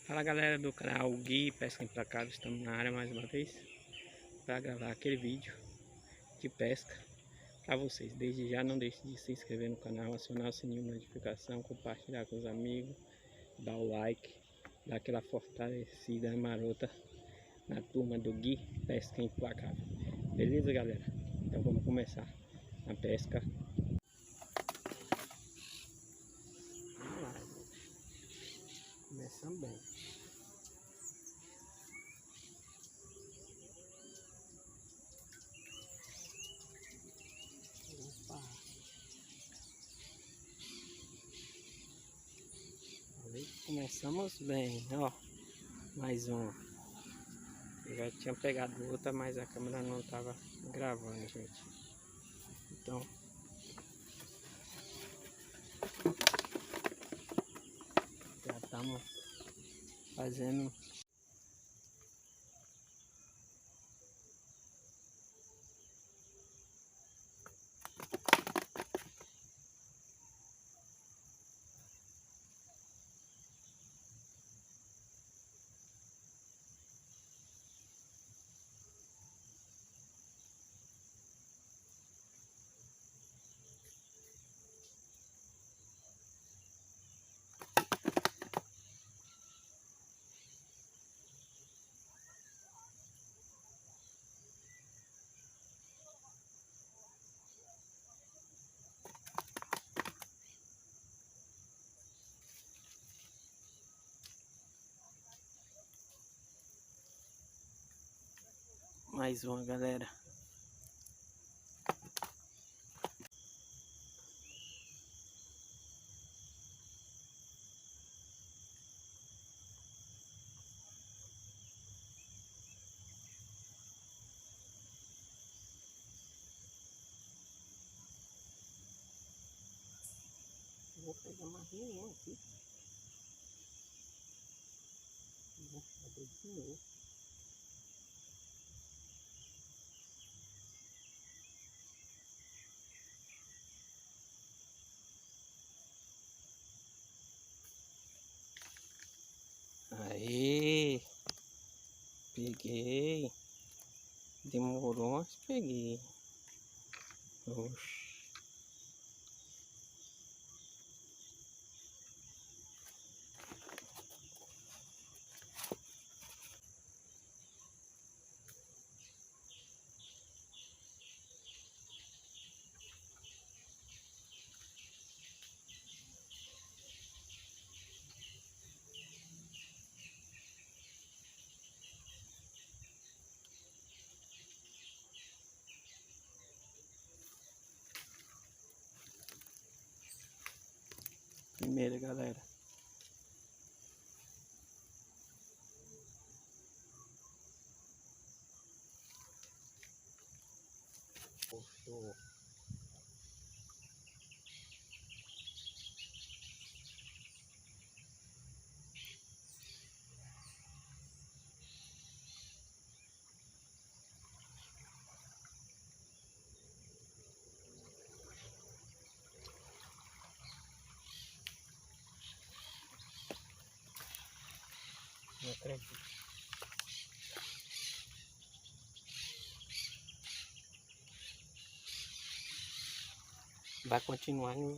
Fala galera do canal Gui Pesca Implacável, estamos na área mais uma vez para gravar aquele vídeo de pesca para vocês. Desde já não deixe de se inscrever no canal, acionar o sininho de notificação, compartilhar com os amigos, dar o like, dar aquela fortalecida marota na turma do Gui Pesca Implacável. Beleza galera? Então vamos começar a pesca. Vamos lá, começamos bem. Começamos bem, ó, mais um. Eu já tinha pegado outra, mas a câmera não estava gravando, gente. Então, já estamos fazendo. Mais uma, galera. Vou pegar uma reunião aqui. Vou fazer de novo. Aí, peguei. Demorou, mas peguei. Oxi. Primeira, galera. Poxa. Não acredito. Vai continuar no...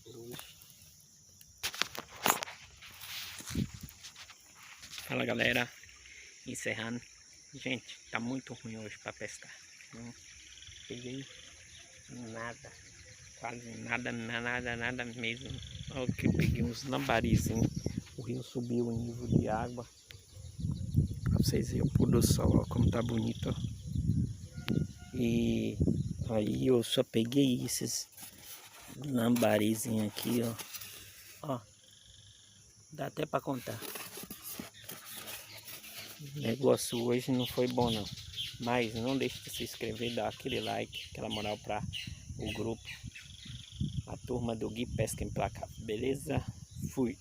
por hoje. Fala galera, encerrando. Gente, tá muito ruim hoje para pescar. Não peguei nada, quase nada mesmo. Olha que eu peguei uns lambarizinhos. O rio subiu o nível de água. Pra vocês verem o pôr do sol, ó, como tá bonito, ó. E aí eu só peguei esses lambarizinhos aqui, ó. Ó, dá até pra contar. O negócio hoje não foi bom não. Mas não deixe de se inscrever, dar aquele like, aquela moral para o grupo, a turma do Gui Pesca Implacável, beleza? Fui!